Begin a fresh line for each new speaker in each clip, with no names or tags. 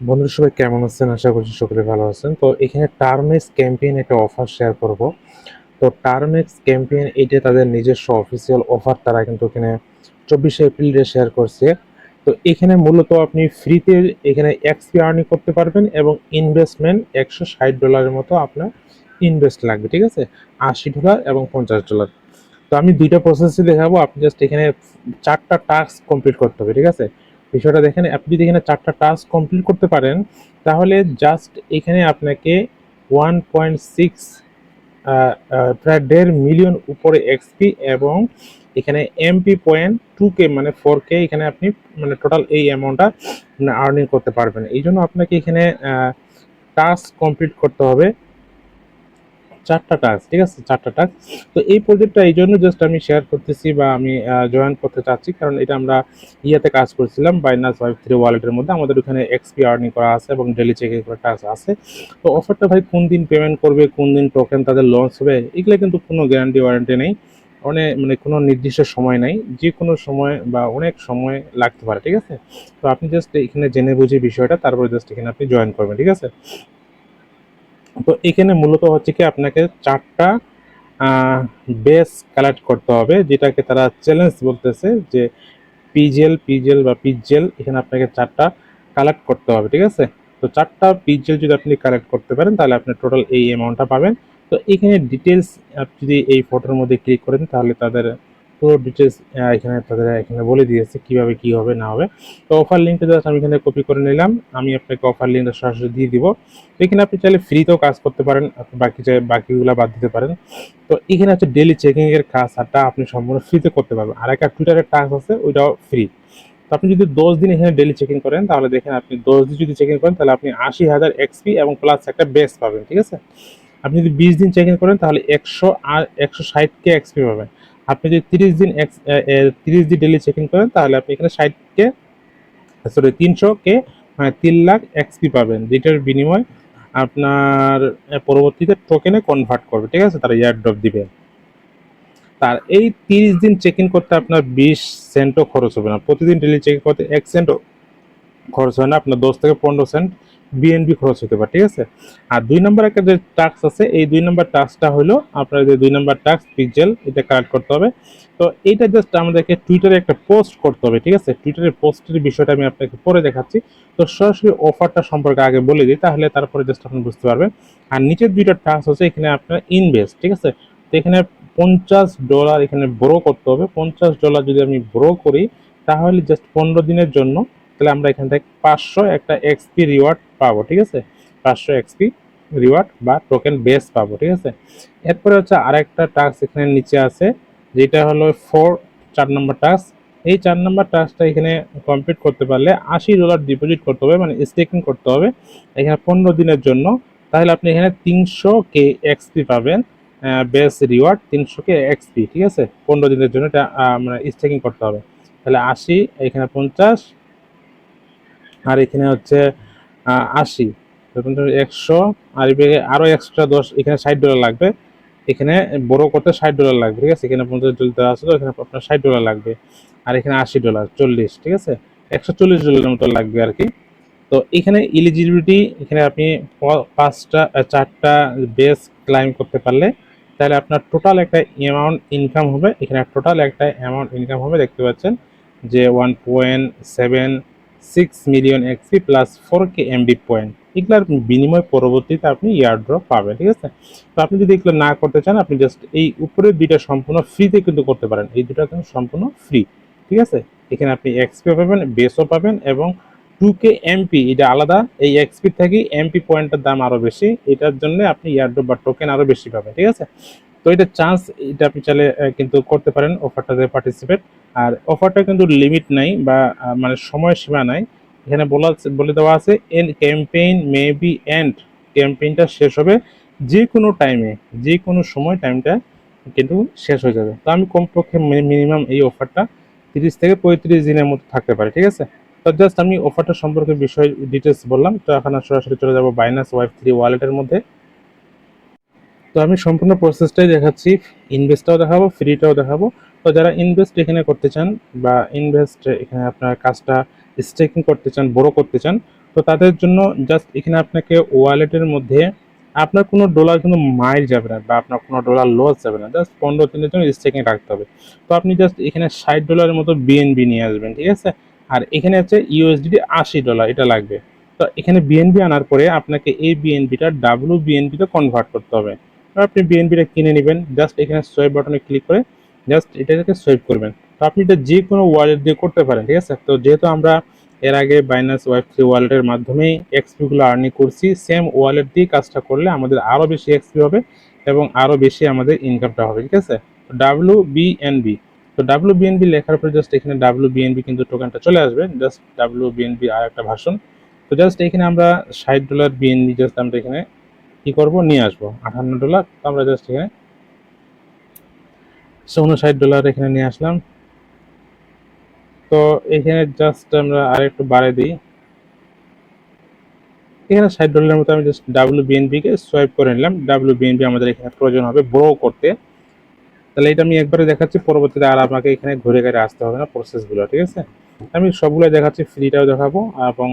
বন্ধুরা সবাই কেমন আছেন? আশা করছি সকলে ভালো আছেন। তো এখানে টার্মেক্স ক্যাম্পেইন একটা অফার শেয়ার করব। তো টার্মেক্স ক্যাম্পেইন এটা তাদের নিজস্ব অফিসিয়াল অফার, তারা কিন্তু এখানে 24শে এপ্রিলে শেয়ার করছে। তো এখানে মূলত আপনি ফ্রিতে এখানে এক্সপি আর্নিং করতে পারবেন এবং ইনভেস্টমেন্ট $160 মতো আপনার ইনভেস্ট লাগবে, ঠিক আছে? $80 এবং $50। তো আমি 2টা প্রসেসই দেখাবো। আপনি জাস্ট এখানে 4টা টাস্ক কমপ্লিট করতে হবে, ঠিক আছে? বিষয়টা দেখেন, আপনি যদি এখানে 4টা টাস্ক কমপ্লিট করতে পারেন তাহলে জাস্ট এখানে আপনাকে 1.6 প্রায় 1.5 মিলিয়ন উপরে এক্সপি এবং এখানে এমপি পয়েন্ট 2K মানে 4K এখানে আপনি মানে টোটাল এই অ্যামাউন্টটা আর্নিং করতে পারবেন। এই জন্য আপনাকে এখানে টাস্ক কমপ্লিট করতে হবে 4টা টাস্ক, ঠিক আছে? 4টা টাস্ক। তো এই প্রজেক্টটা এই জন্য জাস্ট আমি শেয়ার করতেছি বা আমি জয়েন করতে চাচ্ছি, কারণ এটা আমরা ইয়াতে কাজ করছিলাম বাইনান্স ওয়েব3 ওয়ালেটের মধ্যে। আমাদের ওখানে এক্সপি আর্নিং করা আছে এবং ডেলি চেকিং করা টাস্ক আছে। তো অফারটা ভাই কোন দিন পেমেন্ট করবে, কোন দিন টোকেন তাদের লঞ্চ হবে, এগুলো কিন্তু কোনো গ্যারান্টি ওয়ারেন্টি নেই। অনেক মানে কোনো নির্দিষ্ট সময় নাই, যে কোনো সময় বা অনেক সময় লাগতে পারে, ঠিক আছে? তো আপনি জাস্ট এখানে জেনে বুঝে বিষয়টা, তারপরে জাস্ট এখানে আপনি জয়েন করবেন, ঠিক আছে? তো এখানে মূলত হচ্ছে কি আপনাকে 4টা বেস কালেক্ট করতে হবে, যেটাকে তারা চ্যালেঞ্জ বলতেছে যে পিজেল পিজেল বা পিজেল। এখানে আপনাকে 4টা কালেক্ট করতে হবে, ঠিক আছে? তো 4টা পিজেল যদি আপনি কালেক্ট করতে পারেন তাহলে আপনি টোটাল এই অ্যামাউন্টটা পাবেন। তো এখানে ডিটেলস আপনি যদি এই ফটোর মধ্যে ক্লিক করেন তাহলে তাদের পুরো ডিটেলস এখানে তাদের এখানে বলে দিয়েছে কিভাবে কি হবে না হবে। তো অফার লিঙ্কটা জাস্ট আমি এখানে কপি করে নিলাম, আমি আপনাকে অফার লিঙ্কটা সরাসরি দিয়ে দিব। তো এখানে আপনি চাইলে ফ্রিতেও কাজ করতে পারেন, আপনি বাকিগুলো বাদ দিতে পারেন। তো এখানে হচ্ছে ডেইলি চেকিং এর কাজটা আপনি সম্পূর্ণ ফ্রিতে করতে পারবেন। আর একটা টুইটারের টাস্ক আছে, ওইটাও ফ্রি। তো আপনি যদি 10 দিন এখানে ডেইলি চেকিং করেন তাহলে দেখেন, আপনি 10 দিন যদি চেকিং করেন তাহলে আপনি 80,000 এক্সপি এবং প্লাস একটা বেস পাবেন, ঠিক আছে? আপনি যদি 20 দিন চেকিং করেন তাহলে 160K এক্সপি পাবেন। আপনি যদি 30 দিন ডেইলি চেকিং করেন তাহলে আপনি এখানে 60K, সরি 300K, মানে 3 লাখ এক্সপি পাবেন, যেটার বিনিময় আপনার পরবর্তীতে টোকেনে কনভার্ট করবে, ঠিক আছে? তারা এয়ার ড্রপ দিবে। তার এই 30 দিন চেক ইন করতে আপনার 20 সেন্টও খরচ হবে না। প্রতিদিন ডেলি চেক ইন করতে 1 সেন্টও খরচ হয় না, আপনার 10 থেকে 15 সেন্ট বিএনবি খরচ হতে পারে, ঠিক আছে? আর 2 নম্বর একটা যে টাস্ক আছে, এই 2 নম্বর টাস্কটা হলো আপনার যে 2 নম্বর টাস্ক পিক্সেল, এটা কালেক্ট করতে হবে। তো এইটা জাস্ট আমাদেরকে টুইটারে একটা পোস্ট করতে হবে, ঠিক আছে? টুইটারে পোস্টের বিষয়টা আমি আপনাকে পরে দেখাচ্ছি। তো সরাসরি অফারটা সম্পর্কে আগে বলে দিই, তাহলে তারপরে জাস্ট আপনি বুঝতে পারবেন। আর নিচের 2টা টাস্ক হচ্ছে এখানে আপনার ইনভেস্ট, ঠিক আছে? তো এখানে $50 এখানে ব্রো করতে হবে। $50 যদি আমি ব্রো করি তাহলে জাস্ট 15 দিনের জন্য, তাহলে আমরা এখান থেকে 500 একটা এক্সপি রিওয়ার্ড পাবো, ঠিক আছে? 500 এক্সপি রিওয়ার্ড বা টোকেন বেস পাবো, ঠিক আছে? এরপরে হচ্ছে আরেকটা টাস্ক এখানে নিচে আছে, যেটা হলো 4 নম্বর টাস্ক। এই 4 নম্বর টাস্কটা এখানে কমপ্লিট করতে পারলে $80 ডিপোজিট করতে হবে, মানে স্টেকিং করতে হবে এখানে 15 দিনের জন্য। তাহলে আপনি এখানে 300K এক্সপি পাবেন, বেস রিওয়ার্ড 300K এক্সপি, ঠিক আছে? 15 দিনের জন্য এটা মানে স্টেকিং করতে হবে। তাহলে 80, এখানে 50, আর এখানে হচ্ছে 80, 100, আর আরো এক্সট্রা 10, এখানে $60 লাগবে। এখানে বড় করতে $60 লাগবে, ঠিক আছে? এখানে $50 দেওয়া আছে, তো এখানে আপনার $60 লাগবে। আর এখানে $80, 40, ঠিক আছে? $140 মতো লাগবে আর কি। তো এখানে এলিজিবিলিটি, এখানে আপনি 4টা বেস ক্লাইম করতে পারলে তাহলে আপনার টোটাল একটা অ্যামাউন্ট ইনকাম হবে। এখানে টোটাল একটা অ্যামাউন্ট ইনকাম হবে, দেখতে পাচ্ছেন যে 1.76 million XP plus 4K MB point. এগুলার বিনিময় পরবর্তীতে আপনি ইয়ার ড্রপ পাবেন, ঠিক আছে? তো আপনি যদি এগুলো না করতে চান, আপনি জাস্ট এই উপরের 2টা সম্পূর্ণ ফ্রিতে কিন্তু করতে পারেন। এই 2টা কিন্তু সম্পূর্ণ ফ্রি, ঠিক আছে? এখানে আপনি এক্সপিও পাবেন, বেসও পাবেন এবং 2K এমপি, এটা আলাদা। এই এক্সপি থেকে এমপি পয়েন্টের দাম আরো বেশি, এটার জন্য আপনি ইয়ারড্রপ বা টোকেন আরো বেশি পাবেন, ঠিক আছে? তো এটা চান্স, এটা আপনি চাইলে কিন্তু করতে পারেন অফারটাতে পার্টিসিপেট। আর অফারটা কিন্তু লিমিট নাই বা মানে সময়সীমা নাই। এখানে বলে দেওয়া আছে an campaign may be end, ক্যাম্পেইনটা শেষ হবে যে কোনো টাইমে, যে কোনো সময় টাইমটা কিন্তু শেষ হয়ে যাবে। তো আমি কমপক্ষে মিনিমাম এই অফারটা 30 থেকে 35 দিনের মতো থাকতে পারে, ঠিক আছে? তো জাস্ট আমি অফারটা সম্পর্কে বিষয় ডিটেলস বললাম। তো এখন সরাসরি চলে যাব বাইনান্স ওয়েব3 ওয়ালেটের মধ্যে। তো আমি সম্পূর্ণ প্রসেসটাই দেখাচ্ছি, ইনভেস্টটাও দেখাবো, ফ্রিটাও দেখাবো। তো যারা ইনভেস্ট এখানে করতে চান বা ইনভেস্ট এখানে আপনার কাজটা স্টেকিং করতে চান, বড় করতে চান, তো তাদের জন্য জাস্ট এখানে আপনাকে ওয়ালেটের মধ্যে আপনার কোনো ডলার কিন্তু মাইর যাবে না বা আপনার কোনো ডলার লস যাবে না, জাস্ট 15 দিনের জন্য স্টেকিং রাখতে হবে। তো আপনি জাস্ট এখানে $60 মতো বিএনবি নিয়ে আসবেন, ঠিক আছে। আর এখানে হচ্ছে ইউএসডিটি $80 এটা লাগবে। তো এখানে বিএনবি আনার পরে আপনাকে এই বিএনবিটা বিএনবিতে কনভার্ট করতে হবে। তো আপনি বিএনবিটা কিনে নেবেন, জাস্ট এখানে সোয়াইপ বাটনে ক্লিক করে জাস্ট এটাকে সোয়াইপ করবেন। তো আপনি এটা যে কোনো ওয়ালেট দিয়ে করতে পারেন, ঠিক আছে। তো যেহেতু আমরা এর আগে বাইন্যান্স ওয়েব3 ওয়ালেটের মাধ্যমেই এক্সপিগুলো আর্নিং করছি, সেম ওয়ালেট দিয়ে কাজটা করলে আমাদের আরও বেশি এক্সপি হবে এবং আরও বেশি আমাদের ইনকামটা হবে, ঠিক আছে। তো ডাব্লিউবিএনবি, তো ডাব্লিউবিএনবি লেখার পরে জাস্ট এখানে ডাব্লিউবিএনবি কিন্তু টোকেনটা চলে আসবে, জাস্ট ডাব্লিউবিএনবি আর একটা ভার্সন। তো জাস্ট এখানে আমরা $60 বিএনবি জাস্ট আমরা এখানে কি করবো নিয়ে আসবো $58। তো আমরা জাস্ট এখানে $59 এখানে নিয়ে আসলাম। তো এখানে জাস্ট আমরা আরেকটু বাড়াই দিই, এখানে $60 মতো আমি জাস্ট ডাব্লিউবিএনবি কে সোয়াইপ করে নিলাম। ডাব্লিউবিএনবি আমাদের এখানে প্রয়োজন হবে বড় করতে, তাহলে এটা আমি একবারে দেখাচ্ছি, পরবর্তীতে আর আমাকে এখানে ঘুরে ঘুরে আসতে হবে না প্রসেসগুলো, ঠিক আছে। আমি সবগুলো দেখাচ্ছি, ফ্রিটাও দেখাবো এবং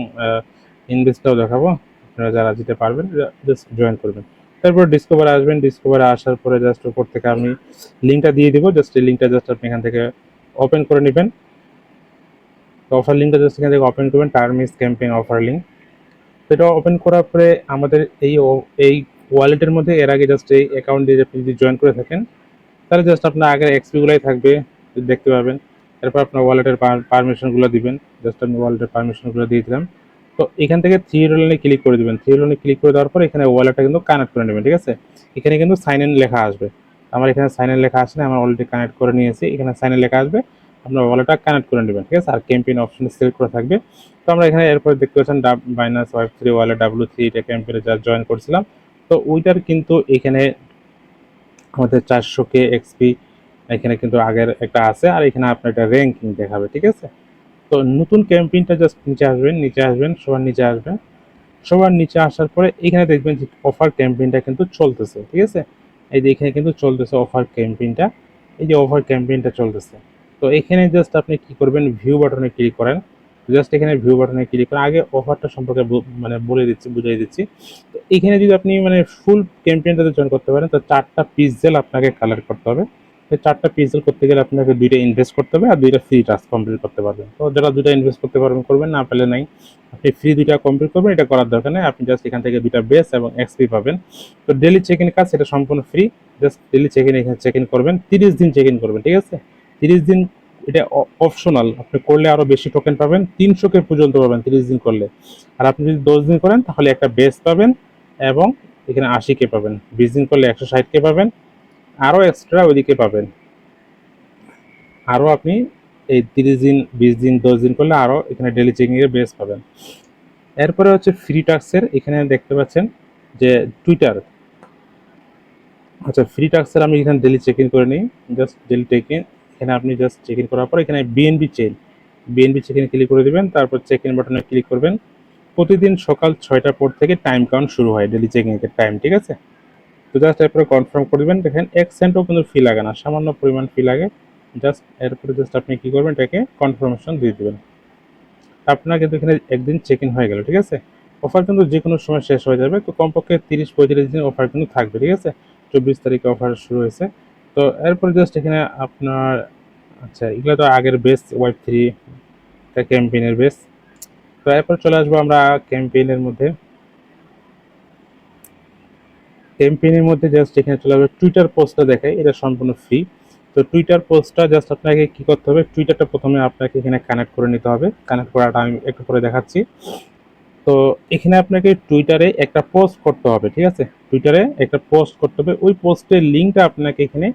ইনভেস্টটাও দেখাবো। আপনারা যারা দিতে পারবেন জাস্ট জয়েন করবেন। তারপর ডিসকভারে আসবেন, ডিসকভারে আসার পরে জাস্ট উপর থেকে আমি লিঙ্কটা দিয়ে দিব, জাস্ট এই লিঙ্কটা জাস্ট আপনি এখান থেকে ওপেন করে নেবেন। তো অফার লিঙ্কটা জাস্ট এখান থেকে ওপেন করবেন, টার্মিস ক্যাম্পেইন অফার লিঙ্ক। এটা ওপেন করার পরে আমাদের এই ওয়ালেটের মধ্যে এর আগে জাস্ট এই অ্যাকাউন্ট দিয়ে আপনি যদি জয়েন করে থাকেন তাহলে জাস্ট আপনার আগের এক্সপিগুলোই থাকবে, দেখতে পাবেন। এরপর আপনার ওয়ালেটের পারমিশনগুলো দিবেন, জাস্ট আমি ওয়ালেটের পারমিশনগুলো দিয়ে দিলাম। তো এখান থেকে থ্রি ডটে ক্লিক করে দিবেন, থ্রি ডটে ক্লিক করে দেওয়ার পর এখানে ওয়ালেটটা কিন্তু কানেক্ট করে নেবেন, ঠিক আছে। এখানে কিন্তু সাইন ইন লেখা আসবে, আমার এখানে সাইন ইন লেখা আসে না, আমার অলরেডি কানেক্ট করে নিয়েছি, এখানে সাইন ইন লেখা আসবে, আপনার ওয়ালেটটা কানেক্ট করে নেবেন, ঠিক আছে। আর ক্যাম্পেইন অপশন সিলেক্ট করে থাকবে। তো আমরা এখানে এরপর দেখতে পাচ্ছেন বাইনান্স ওয়েব3 ওয়ালেট W3 এটা ক্যাম্পেইনে যা জয়েন করছিলাম, তো ওইটার কিন্তু এখানে আমাদের 400K এক্সপি এখানে কিন্তু আগের একটা আছে, আর এখানে আপনার একটা র্যাঙ্কিং দেখাবে, ঠিক আছে। তো নতুন ক্যাম্পেইনটা জাস্ট নিচে আসবেন, নিচে আসবেন, সবার নিচে আসবেন। সবার নিচে আসার পরে এখানে দেখবেন যে অফার ক্যাম্পেইনটা কিন্তু চলতেছে, ঠিক আছে। এই যে এখানে কিন্তু চলতেছে অফার ক্যাম্পেইনটা, এই যে অফার ক্যাম্পেইনটা চলতেছে। তো এখানে জাস্ট আপনি কি করবেন, ভিউ বাটনে ক্লিক করেন, জাস্ট এখানে ভিউ বাটনে ক্লিক করেন। আগে অফারটা সম্পর্কে মানে বলে দিচ্ছি, বুঝিয়ে দিচ্ছি। তো এখানে যদি আপনি মানে ফুল ক্যাম্পেইনটাতে জয়েন করতে পারেন, তো 4টা পিক্সেল আপনাকে কালার করতে হবে। এই 4টা পিক্সেল করতে গেলে আপনাকে 2টা ইনভেস্ট করতে হবে আর 2টা ফ্রি টাস্ক কমপ্লিট করতে পারবেন। তো যারা 2টা ইনভেস্ট করতে পারবেন করবেন, না পারলে নাই, আপনি ফ্রি 2টা কমপ্লিট করবেন, এটা করার দরকার নেই। আপনি জাস্ট এখান থেকে 2টা বেস এবং এক্সপি পাবেন। তো ডেলি চেক ইন কাজ, এটা সম্পূর্ণ free, just daily check in এখানে চেক ইন করবেন, 30 দিন চেক ইন করবেন, ঠিক আছে। 30 দিন এটা অপশনাল, আপনি করলে আরো বেশি টোকেন পাবেন, 300K পর্যন্ত পাবেন 30 দিন করলে। আর আপনি যদি 10 দিন করেন তাহলে একটা বেস পাবেন এবং এখানে 80K পাবেন, 20 দিন করলে 160K পাবেন, আরও এক্সট্রা ওইদিকে পাবেন। আরও আপনি এই 30 দিন 20 দিন 10 দিন করলে আরও এখানে ডেলি চেকিং এর বেস পাবেন। এরপরে হচ্ছে ফ্রি টাস্কের, এখানে দেখতে পাচ্ছেন যে টুইটার, আচ্ছা ফ্রি টাস্কের আমি এখানে ডেলি চেক ইন করে নিই, জাস্ট ডেলি চেক ইন। এখানে আপনি জাস্ট চেক ইন করার পর এখানে বিএনবি চেক ইন ক্লিক করে দেবেন, তারপর চেক ইন বাটনে ক্লিক করবেন। প্রতিদিন সকাল 6টার পর থেকে টাইম কাউন্ট শুরু হয়, ডেলি চেকিং এর টাইম, ঠিক আছে। তো জাস্ট এরপরে কনফার্ম করে দেবেন, দেখেন 1 সেন্টও কিন্তু ফি লাগে না, সামান্য পরিমাণ ফি লাগে। জাস্ট এরপরে জাস্ট আপনি কি করবেন, এটাকে কনফার্মেশন দিয়ে দেবেন। আপনার কিন্তু এখানে একদিন চেক ইন হয়ে গেল, ঠিক আছে। অফার কিন্তু যে কোনো সময় শেষ হয়ে যাবে, তো কমপক্ষে 30-35 দিন অফার কিন্তু থাকবে, ঠিক আছে। 24 তারিখে অফার শুরু হয়েছে। তো এরপরে জাস্ট এখানে আপনার, আচ্ছা এগুলো তো আগের বেস ওয়েব3 ক্যাম্পেইনের বেস। তো এরপর চলে আসবো আমরা ক্যাম্পেইনের মধ্যে। ক্যাম্পেইনের মধ্যে জাস্ট এখানে চলে আসবে টুইটার পোস্টটা দেখাই, এটা সম্পূর্ণ ফ্রি। তো টুইটার পোস্টটা জাস্ট আপনাকে কি করতে হবে, টুইটারটা প্রথমে আপনাকে এখানে কানেক্ট করে নিতে হবে, কানেক্ট করাটা আমি একটু পরে দেখাচ্ছি। তো এখানে আপনাকে টুইটারে একটা পোস্ট করতে হবে, ঠিক আছে। টুইটারে একটা পোস্ট করতে হবে, ওই পোস্টের লিঙ্কটা আপনাকে এখানে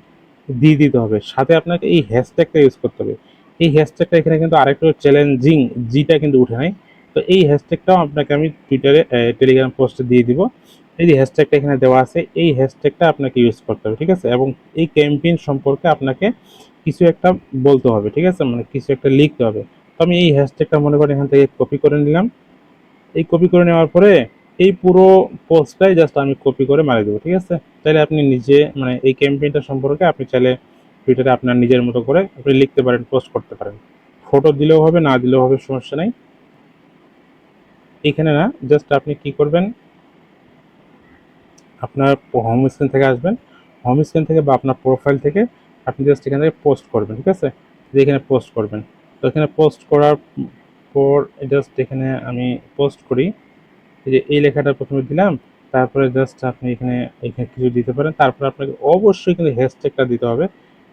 দিয়ে দিতে হবে, সাথে আপনাকে এই হ্যাশট্যাগটা ইউজ করতে হবে। এই হ্যাশট্যাগটা এখানে কিন্তু আরেকটু চ্যালেঞ্জিং, জিটা কিন্তু উঠে নাই। তো এই হ্যাশট্যাগটাও আপনাকে আমি টুইটারে টেলিগ্রাম পোস্টে দিয়ে দিব। এই যে হ্যাশট্যাগটা এখানে দেওয়া আছে, এই হ্যাশট্যাগটা আপনাকে ইউজ করতে হবে, ঠিক আছে। এবং এই ক্যাম্পেইন সম্পর্কে আপনাকে কিছু একটা বলতে হবে, ঠিক আছে, মানে কিছু একটা লিখতে হবে। তো আমি এই হ্যাশট্যাগটা মনে করেন এখান থেকে কপি করে নিলাম। এই কপি করে নেওয়ার পরে এই পুরো পোস্টটাই জাস্ট আমি কপি করে মারি দেবো, ঠিক আছে। তাহলে আপনি নিজে মানে এই ক্যাম্পেইনটা সম্পর্কে আপনি চাইলে টুইটারে আপনার নিজের মতো করে আপনি লিখতে পারেন, পোস্ট করতে পারেন। ফটো দিলেও হবে, না দিলেও হবে, সমস্যা নাই। এখানে না, জাস্ট আপনি কি করবেন, আপনার হোম স্ক্রিন থেকে আসবেন, হোম স্ক্রিন থেকে বা আপনার প্রোফাইল থেকে আপনি জাস্ট এখান থেকে পোস্ট করবেন, ঠিক আছে, যে এখানে পোস্ট করবেন। তো এখানে পোস্ট করার পর জাস্ট এখানে আমি পোস্ট করি, এই যে এই লেখাটা প্রথমে দিলাম, তারপরে জাস্ট আপনি এখানে এখানে কিছু দিতে পারেন, তারপরে আপনাকে অবশ্যই কিন্তু হ্যাশট্যাগটা দিতে হবে।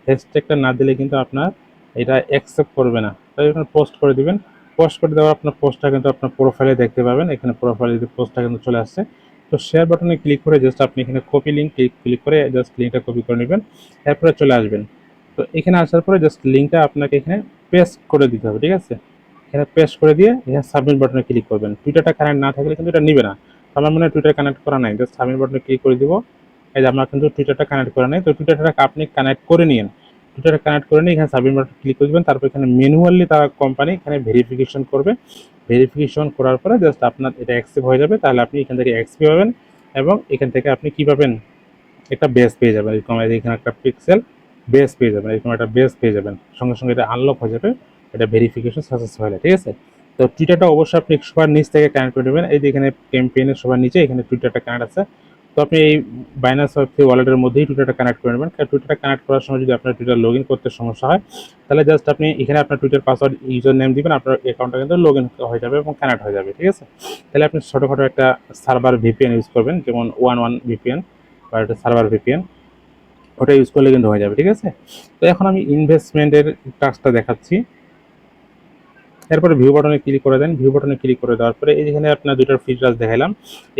হ্যাশট্যাগটা না দিলে কিন্তু আপনার এটা অ্যাকসেপ্ট করবে না। তাই এখানে পোস্ট করে দিবেন। পোস্ট করে দেওয়ার আপনার পোস্টটা কিন্তু আপনার প্রোফাইলে দেখতে পাবেন, এখানে প্রোফাইলে যদি পোস্টটা কিন্তু চলে আসছে। তো শেয়ার বাটনে ক্লিক করে জাস্ট আপনি এখানে কপি লিঙ্ক ক্লিক করে জাস্ট লিঙ্কটা কপি করে নেবেন, এরপরে চলে আসবেন। তো এখানে আসার পরে জাস্ট লিঙ্কটা আপনাকে এখানে পেস্ট করে দিতে হবে, ঠিক আছে। এখানে পেস্ট করে দিয়ে এখানে সাবমিট বাটনে ক্লিক করবেন। টুইটারটা কানেক্ট না থাকলে কিন্তু এটা নিবে না। তো আমার মনে হয় টুইটার কানেক্ট করা নাই, জাস্ট সাবমিট বাটনে ক্লিক করে দিব। এই যে আমার কিন্তু টুইটারটা কানেক্ট করা নাই, তো টুইটারটা আপনি কানেক্ট করে নিন। টুইটারটা কানেক্ট করে নিয়ে এখানে সাবমিট বাটনে ক্লিক করে দেবেন, তারপর এখানে ম্যানুয়ালি তারা কোম্পানি এখানে ভেরিফিকেশন করবে। ভেরিফিকেশন করার পরে জাস্ট আপনার এটা অ্যাকসেপ্ট হয়ে যাবে, তাহলে আপনি এখান থেকে অ্যাক্সেপ্ট পাবেন এবং এখান থেকে আপনি কি পাবেন, একটা বেস পেয়ে যাবেন, এরকম এখানে একটা পিক্সেল বেস পেয়ে যাবেন, এরকম একটা বেস পেয়ে যাবেন, সঙ্গে সঙ্গে এটা আনলক হয়ে যাবে, এটা ভেরিফিকেশন সাকসেস হলে, ঠিক আছে। তো টুইটারটা অবশ্যই আপনি সবার নিচ থেকে কানেক্ট করে নেবেন, এই যে এখানে ক্যাম্পেইনের সবার নিচে এখানে টুইটারটা কানেক্ট আছে। তো আপনি এই বাইনান্স ওয়েব3 ওয়ালেটের মধ্যেই টুইটারটা কানেক্ট করে নেবেন। টুইটারটা কানেক্ট করার সময় যদি আপনার টুইটার লগ ইন করতে সমস্যা হয়, তাহলে জাস্ট আপনি এখানে আপনার টুইটার পাসওয়ার্ড ইউজার নেম দিবেন, আপনার অ্যাকাউন্টটা কিন্তু লগ ইন হয়ে যাবে এবং কানেক্ট হয়ে যাবে, ঠিক আছে। তাহলে আপনি ছোটোখাটো একটা সার্ভার ভিপিএন ইউজ করবেন, যেমন ওয়ান ভিপিএন বা একটা সার্ভার ভিপিএন, ওটা ইউজ করলে কিন্তু হয়ে যাবে, ঠিক আছে। তো এখন আমি ইনভেস্টমেন্টের টাস্কটা দেখাচ্ছি। এরপরে ভিউ বাটনে ক্লিক করে দেন, ভিউ বাটনে ক্লিক করে দেওয়ার পরে এখানে আপনার দুইটার ফ্রি টাস্ক দেখাইলাম।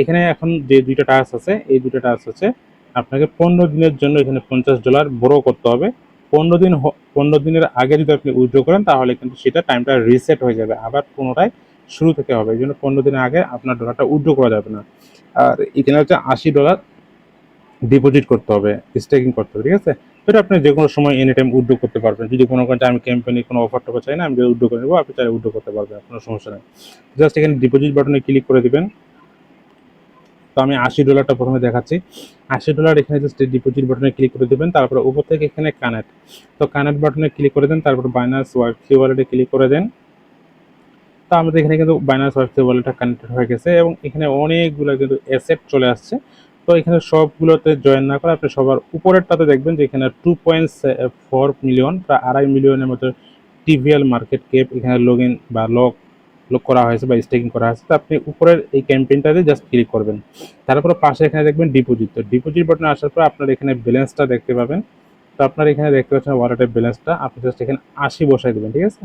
এখানে এখন যে দুইটা টাস্ক আছে, এই দুইটা টাস্ক হচ্ছে আপনাকে 15 দিনের জন্য এখানে $50 বড় করতে হবে। 15 দিনের আগে যদি আপনি উইথড্র করেন তাহলে কিন্তু সেটা টাইমটা রিসেট হয়ে যাবে, আবার পুনরায় শুরু থেকে হবে। এই জন্য 15 দিনের আগে আপনার ডলারটা উইথড্র করা যাবে না। আর এখানে হচ্ছে $80 ডিপোজিট করতে হবে, স্টেকিং করতে হবে, ঠিক আছে। তো এটা আপনি যে কোনো সময় এনি টাইম উইথড্র করতে পারবেন। যদি কোনো আমি কোম্পানির কোনো অফার টফার চাই না, আমি উইথড্র করে নেবো, আপনি চাইলে উইথড্র করতে পারবেন, কোনো সমস্যা নেই। জাস্ট এখানে ডিপোজিট বাটনে ক্লিক করে দিবেন। তো আমি $80টা প্রথমে দেখাচ্ছি। $80 এখানে জাস্ট ডিপোজিট বাটনে ক্লিক করে দেবেন, তারপরে উপর থেকে এখানে কানেক্ট, তো কানেক্ট বাটনে ক্লিক করে দেন, তারপর বাইনান্স ওয়েব3 ওয়ালেটে ক্লিক করে দেন। তো আমাদের এখানে কিন্তু বাইনান্স ওয়েব3 ওয়ালেটটা কানেক্টেড হয়ে গেছে এবং এখানে অনেকগুলো কিন্তু অ্যাসেট চলে আসছে। তো এখানে সবগুলোতে জয়েন না করে আপনি সবার উপরেরটাতে দেখবেন যে এখানে 2.4 মিলিয়ন, প্রায় 2.5 মিলিয়নের মতো টিভিএল মার্কেট ক্যাপ এখানে লগ ইন বা লক লক করা হয়েছে বা স্টেকিং করা হয়েছে। তো আপনি উপরের এই ক্যাম্পেইনটাতে জাস্ট ক্লিক করবেন, তারপরে পাশে এখানে দেখবেন ডিপোজিট। তো ডিপোজিট বাটনে আসার পর আপনার এখানে ব্যালেন্সটা দেখতে পাবেন। তো আপনার এখানে দেখতে পাচ্ছেন ওয়ালেটের ব্যালেন্সটা, আপনি জাস্ট এখানে 80 বসাই দেবেন, ঠিক আছে।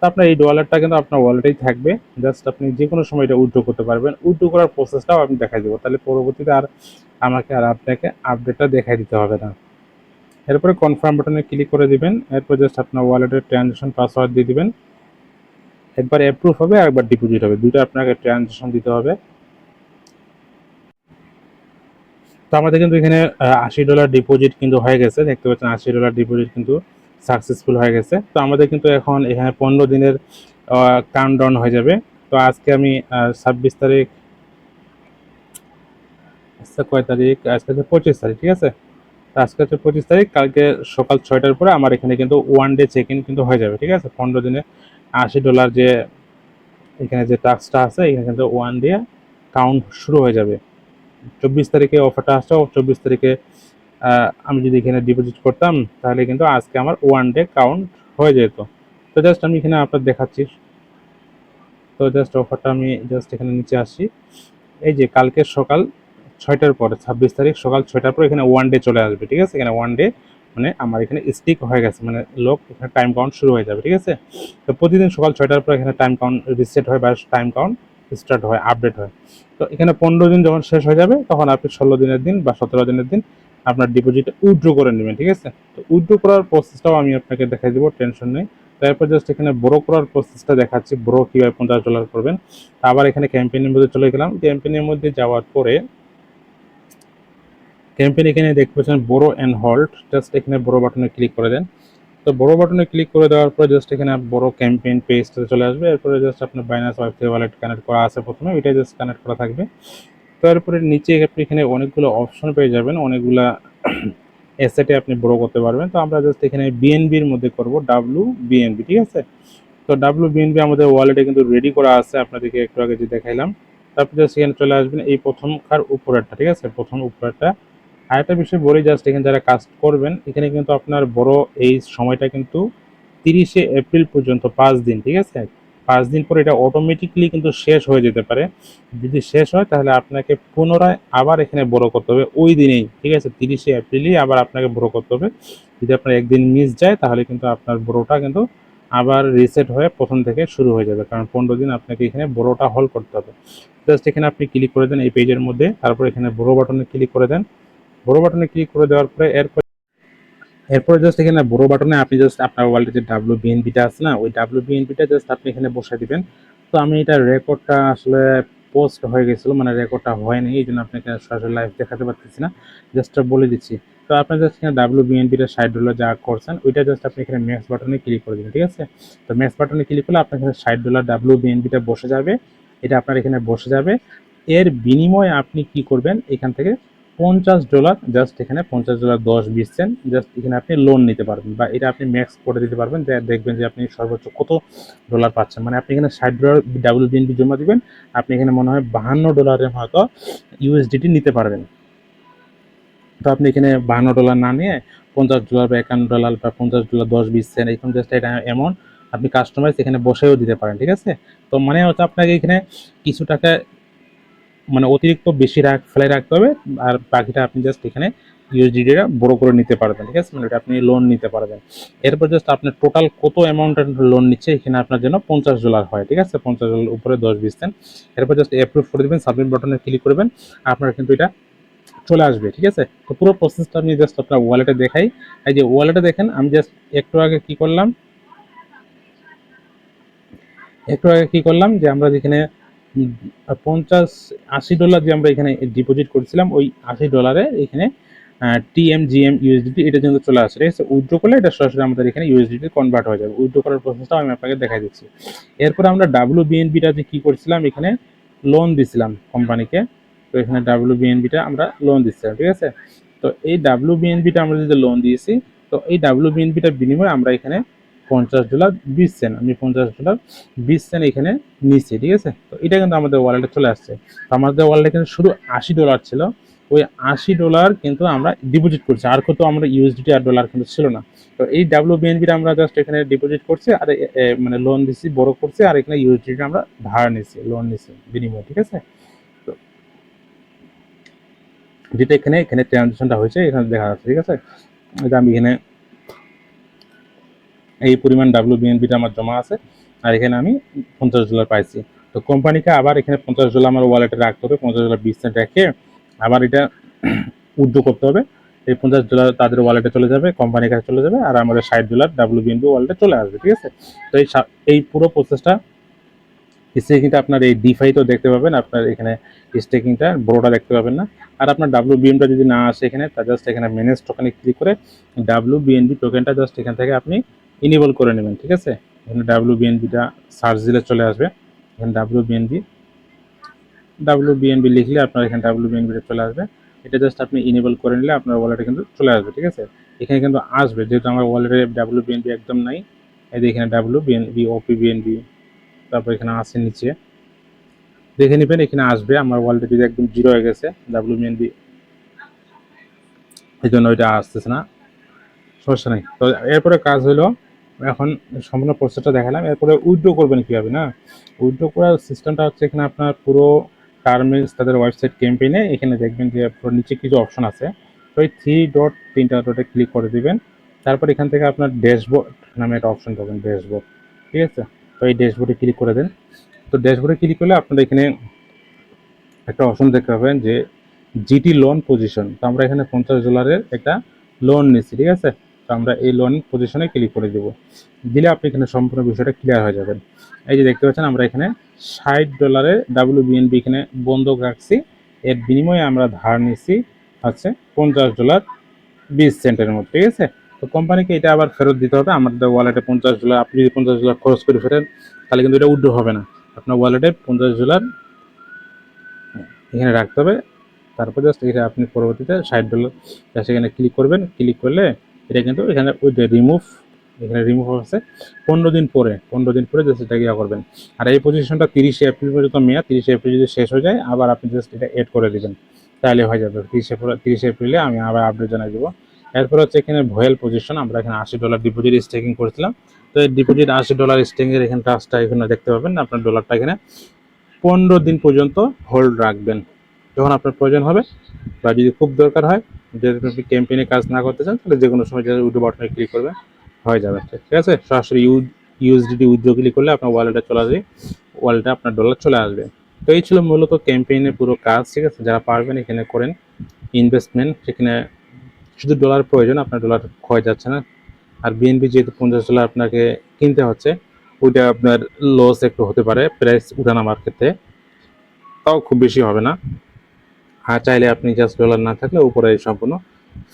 তো আপনার এই ডলারটা কিন্তু আপনার ওয়ালেটেই থাকবে, জাস্ট আপনি যে কোনো সময় এটা উইথড্র করতে পারবেন। উইথড্র করার প্রসেসটাও আমি দেখাই দেবো, তাহলে পরবর্তীতে আর আমাকে আর আপনাকে আপডেটটা দেখাই দিতে হবে না। এরপরে কনফার্ম বাটনে ক্লিক করে দিবেন, এরপর জাস্ট আপনার ওয়ালেটের ট্রানজাকশন পাসওয়ার্ড দিয়ে দিবেন। একবার অ্যাপ্রুভ হবে আর একবার ডিপোজিট হবে, দুইটা আপনাকে ট্রানজাকশন দিতে হবে। তো আমাদের কিন্তু এখানে $80 ডিপোজিট কিন্তু হয়ে গেছে, দেখতে পাচ্ছেন $80 ডিপোজিট কিন্তু সাকসেসফুল হয়ে গেছে। তো আমাদের কিন্তু এখন এখানে 15 দিনের কাউন্টডাউন হয়ে যাবে। তো আজকে আমি 26 তারিখ, আজকে কয় তারিখ, আজকে হচ্ছে 25 তারিখ, ঠিক আছে। তো আজকে হচ্ছে 25 তারিখ, কালকে সকাল 6টার পরে আমার এখানে কিন্তু ওয়ান ডে চেক ইন কিন্তু হয়ে যাবে, ঠিক আছে। 15 দিনে $80 যে এখানে যে টাস্কটা আছে, এখানে কিন্তু ওয়ান ডে কাউন্ট শুরু হয়ে যাবে। 24 তারিখে অফারটা আসছে, 24 তারিখে আমি যদি এখানে ডিপোজিট করতাম তাহলে কিন্তু আজকে আমার ওয়ান ডে কাউন্ট হয়ে যেত। তো জাস্ট আমি এখানে আপনার দেখাচ্ছি। তো জাস্ট অফারটা আমি জাস্ট এখানে নিচে আসি, এই যে কালকে সকাল 6টার পরে 26 তারিখ সকাল 6টার পরে এখানে ওয়ান ডে চলে আসবে, ঠিক আছে। এখানে ওয়ান ডে মানে আমার এখানে স্টিক হয়ে গেছে, মানে লোক এখানে টাইম কাউন্ট শুরু হয়ে যাবে, ঠিক আছে। তো প্রতিদিন সকাল 6টার পর এখানে টাইম কাউন্ট রিসেট হয় বা টাইম কাউন্ট স্টার্ট হয়, আপডেট হয়। তো এখানে 15 দিন যখন শেষ হয়ে যাবে তখন আপনি 16 দিনের দিন বা 17 দিনের দিন আপনার ডিপোজিট উইথড্র করে নেবেন, ঠিক আছে। তো উইথড্র করার প্রসেসটাও আমি আপনাকে দেখাই দেবো, টেনশন নেই। তারপর জাস্ট এখানে বড় করার প্রসেসটা দেখাচ্ছি, বড় কীভাবে $50 করবেন। আবার এখানে ক্যাম্পেইনের মধ্যে চলে গেলাম, ক্যাম্পেইনের মধ্যে যাওয়ার পরে ক্যাম্পেইন এখানে দেখতে পাচ্ছেন বড় অ্যান্ড হল্ট, জাস্ট এখানে বড় বাটনে ক্লিক করে দেন। তো বড় বাটনে ক্লিক করে দেওয়ার পর জাস্ট এখানে বড় ক্যাম্পেইন পেজটাতে চলে আসবে। এরপরে জাস্ট আপনার বাইনান্স ওয়েব3 ওয়ালেট কানেক্ট করা আছে প্রথমে, ওইটাই জাস্ট কানেক্ট করা থাকবে। তো এরপরে নিচে আপনি এখানে অনেকগুলো অপশন পেয়ে যাবেন, অনেকগুলা অ্যাসেটে আপনি বড় করতে পারবেন। তো আমরা জাস্ট এখানে বিএনবির মধ্যে করব, WBNB, ঠিক আছে। তো
তো WBNB আমাদের ওয়ালেটে কিন্তু রেডি করা আছে, আপনাদেরকে একটু আগে যে দেখাইলাম। তারপর জাস্ট এখানে চলে আসবেন এই প্রথমকার উপরেরটা, ঠিক আছে, প্রথম উপরেরটা। আরেকটা বিষয় বলি, জাস্ট এখানে যারা কাজ করবেন, এখানে কিন্তু আপনার বড় এই সময়টা কিন্তু 30শে এপ্রিল পর্যন্ত 5 দিন, ঠিক আছে। 5 দিন পরে এটা অটোমেটিকলি কিন্তু শেষ হয়ে যেতে পারে। যদি শেষ হয় তাহলে আপনাকে পুনরায় আবার এখানে বড় করতে হবে ওই দিনেই, ঠিক আছে, 30শে এপ্রিলই আবার আপনাকে বড় করতে হবে। যদি আপনার একদিন মিস যায় তাহলে কিন্তু আপনার বড়টা কিন্তু আবার রিসেট হয়ে প্রথম থেকে শুরু হয়ে যাবে, কারণ 15 দিন আপনাকে এখানে বড়টা হল করতে হবে। জাস্ট এখানে আপনি ক্লিক করে দেন এই পেজের মধ্যে, তারপর এখানে বড় বাটনে ক্লিক করে দেন। বড় বাটনে ক্লিক করে দেওয়ার পরে এরপরে জাস্ট এখানে বড় বাটনে আপনি জাস্ট আপনার ওয়ালেটে যে WBNBটা আছে না, ওই WBNBটা জাস্ট আপনি এখানে বসাই দিবেন। তো আমি এটা রেকর্ডটা আসলে পোস্ট হয়ে গেছিলো, মানে রেকর্ডটা হয়নি, এই জন্য আপনাকে সরাসরি লাইভ দেখাতে পারতেছি না, জাস্ট বলে দিচ্ছি। তো আপনি জাস্ট এখানে WBNBটা $60 যা করছেন ওইটা জাস্ট আপনি এখানে ম্যাক্স বাটনে ক্লিক করে দিবেন, ঠিক আছে। তো ম্যাক্স বাটনে ক্লিক করলে আপনার এখানে $60 WBNBটা বসে যাবে, এটা আপনার এখানে বসে যাবে। এর বিনিময়ে আপনি কি করবেন, এখান থেকে $50 জাস্ট এখানে $50 10-20 সেন্ট জাস্ট এখানে আপনি লোন নিতে পারবেন, বা এটা আপনি ম্যাক্স করে দিতে পারবেন, যে দেখবেন যে আপনি সর্বোচ্চ কত ডলার পাচ্ছেন। মানে আপনি এখানে $60 WBNB জমা দিবেন, আপনি এখানে মনে হয় $52 হয়তো USDT নিতে পারবেন। তো আপনি এখানে $52 না নিয়ে $50 বা $51 বা $50 10-20 সেন্ট এরকম জাস্ট এটা অ্যামাউন্ট আপনি কাস্টমাইজ এখানে বসেও দিতে পারেন, ঠিক আছে। তো মানে হচ্ছে আপনাকে এখানে কিছু টাকা মানে অতিরিক্ত বেশি ফেলে রাখতে হবে, আর বাকিটা আপনি জাস্ট এখানে ইউএসডিটা বড় করে নিতে পারবেন, ঠিক আছে, মানে এটা আপনি লোন নিতে পারবেন। এরপর জাস্ট আপনার টোটাল কত অ্যামাউন্টের লোন নিচ্ছে এখানে আপনার জন্য $50 হয়, ঠিক আছে, $50 উপরে 10-20 সেন্ট। এরপর জাস্ট অ্যাপ্রুভ করে দেবেন, সাবমিট বাটনে ক্লিক করবেন, আপনার কিন্তু এটা চলে আসবে, ঠিক আছে। তো পুরো প্রসেসটা আমি জাস্ট আপনার ওয়ালেটে দেখাই। এই যে ওয়ালেটে দেখেন, আমি জাস্ট একটু আগে কি করলাম, যে আমরা যেখানে 50-80 ডলার যে আমরা এখানে ডিপোজিট করছিলাম, ওই $80 এখানে TMGM USDT এটা কিন্তু চলে আসে, ঠিক আছে। উইথড্র করলে এটা সরাসরি আমাদের এখানে USDT কনভার্ট হয়ে যাবে। উইথড্র করার প্রসেসটাও আমি আপনাকে দেখাই দিচ্ছি। এরপরে আমরা WBNBটা যে কি করছিলাম, এখানে লোন দিছিলাম কোম্পানিকে। তো এখানে WBNBটা আমরা লোন দিচ্ছিলাম, ঠিক আছে। তো এই WBNBটা আমরা যদি লোন দিয়েছি, তো এই WBNBটার বিনিময়ে আমরা এখানে $50 20 সেন্ট, আমি $50 20 সেন্ট এখানে নিচ্ছি, ঠিক আছে। তো এটা কিন্তু আমাদের ওয়ালেটে চলে আসছে। তো আমাদের ওয়ালেটে কিন্তু শুধু $80 ছিল, ওই $80 কিন্তু আমরা ডিপোজিট করছি, আর কত আমরা USDT আর ডলার কিন্তু ছিল না। তো এই WBNBটা আমরা জাস্ট এখানে ডিপোজিট করছি, আর মানে লোন দিচ্ছি, বড় করছি, আর এখানে USDT আমরা ধার নিচ্ছি, লোন নিচ্ছি বিনিময়ে, ঠিক আছে। তো যেটা এখানে এখানে ট্রানজাকশনটা হয়েছে এখানে দেখা যাচ্ছে, ঠিক আছে। এটা আমি এখানে এই পরিমাণ WBNBটা আমার জমা আছে, আর এখানে আমি $50 পাইছি। তো কোম্পানিকে আবার এখানে $50 আমার ওয়ালেটে রাখতে হবে, $50 20 সেন্ট রেখে আবার এটা উইথড্র করতে হবে। এই $50 তাদের ওয়ালেটে চলে যাবে, কোম্পানির কাছে চলে যাবে, আর আমাদের $60 WBNB ওয়ালেটে চলে আসবে, ঠিক আছে। তো এই পুরো প্রসেসটা স্টেকিংটা আপনার এই ডিফাইতেও দেখতে পাবেন, আপনার এখানে স্টেকিংটা বড়টা দেখতে পাবেন না। আর আপনার WBNBটা যদি না আসে এখানে, তা জাস্ট এখানে ম্যানেজ টোকেনে ক্লিক করে WBNB টোকেনটা জাস্ট এখান থেকে আপনি ইনেবল করে নেবেন, ঠিক আছে। এখানে WBNBটা সার্চ দিলে চলে আসবে, এখানে WBNB লিখলে আপনার এখানে WBNBটা চলে আসবে। এটা জাস্ট আপনি ইনেবল করে নিলে আপনার ওয়ালেটে কিন্তু চলে আসবে, ঠিক আছে। এখানে কিন্তু আসবে, যেহেতু আমার ওয়ালেটে WBNB একদম নাই, এই যে এখানে WBNB OPBNB, তারপর এখানে আসে নিচে দেখে নেবেন, এখানে আসবে। আমার ওয়ালেটে যদি একদম জিরো হয়ে গেছে WBNB, এই জন্য ওইটা আসতেছে না, সমস্যা নেই। তো এরপরে কাজ হলো, এখন সম্পূর্ণ প্রসেসটা দেখালাম, এরপরে উইথড্র করবেন কীভাবে না। উইথড্র করার সিস্টেমটা হচ্ছে, এখানে আপনার পুরো টার্মিনালস তাদের ওয়েবসাইট ক্যাম্পেইনে এখানে দেখবেন যে পুরো নিচে কিছু অপশন আছে। তো এই 3 ডটে ক্লিক করে দিবেন, তারপর এখান থেকে আপনার ড্যাশবোর্ড নামে একটা অপশন পাবেন, ড্যাশবোর্ড, ঠিক আছে। তো এই ড্যাশবোর্ডে ক্লিক করে দেন। তো ড্যাশবোর্ডে ক্লিক করলে আপনারা এখানে একটা অপশন দেখতে পাবেন যে জিটি লোন পজিশন। তো আমরা এখানে $50 একটা লোন নিচ্ছি, ঠিক আছে। তো আমরা এই লোন পজিশনে ক্লিক করে দেবো, দিলে আপনি এখানে সম্পূর্ণ বিষয়টা ক্লিয়ার হয়ে যাবেন। এই যে দেখতে পাচ্ছেন, আমরা এখানে $60 WBNB এখানে বন্ধক রাখছি, এর বিনিময়ে আমরা ধার নিচ্ছি হচ্ছে $50 20 সেন্টের মতো, ঠিক আছে। তো কোম্পানিকে এটা আবার ফেরত দিতে হবে আমাদের ওয়ালেটে $50। আপনি যদি $50 খরচ করে ফেলেন তাহলে কিন্তু এটা উইথড্র হবে না, আপনার ওয়ালেটে $50 এখানে রাখতে হবে। তারপর জাস্ট এটা আপনি পরবর্তীতে $60 জাস্ট এখানে ক্লিক করবেন, ক্লিক করলে এটা কিন্তু এখানে ওই যে রিমুভ এখানে রিমুভ আছে 15 দিন পরে জাস্ট এটা ইয়া করবেন। আর এই পজিশনটা 30 এপ্রিল পর্যন্ত মেয়াদ, 30 এপ্রিল যদি শেষ হয়ে যায় আবার আপনি জাস্ট এটা এড করে দিবেন, তাহলে হয়ে যাবে। 30 এপ্রিলে আমি আবার আপডেট জানিয়ে দেবো। এরপর হচ্ছে এখানে ভয়েল পজিশন, আমরা এখানে $80 ডিপোজিট স্টেকিং করেছিলাম। তো এই ডিপোজিট $80 স্টেকিংয়ের এখানে টাচটা এখানে দেখতে পাবেন, আপনার ডলারটা এখানে 15 দিন পর্যন্ত হোল্ড রাখবেন। যখন আপনার প্রয়োজন হবে বা যদি খুব দরকার হয়, যদি আপনি ক্যাম্পেইনে কাজ না করতে চান, তাহলে যে কোনো সময় উইথড্র বাটনে ক্লিক করবেন, হয়ে যাবে। ঠিক আছে, সরাসরি ইউএসডিটি উইথড্র ক্লিক করলে আপনার ওয়ালেটে চলে আসবে, ওয়ালেটে আপনার ডলার চলে আসবে। তো এই ছিল মূলত ক্যাম্পেইনের পুরো কাজ। ঠিক আছে, যারা পারবেন এখানে করেন ইনভেস্টমেন্ট, সেখানে শুধু ডলার প্রয়োজন, আপনার ডলার ক্ষয় যাচ্ছে না। আর বিএনপি যেহেতু $50 আপনাকে কিনতে হচ্ছে, ওইটা আপনার লস একটু হতে পারে প্রাইস উঠানামার ক্ষেত্রে, তাও খুব বেশি হবে না। আর চাইলে আপনি জাস্ট ডলার না থাকলে উপরে সম্পূর্ণ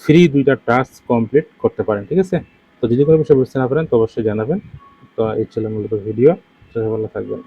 ফ্রি 2টা টাস্ক কমপ্লিট করতে পারেন। ঠিক আছে, তো যদি কোনো বিষয় বুঝতে না পারেন তো অবশ্যই জানাবেন। তো এই ছিল মূলত ভিডিও, ভালো থাকবেন।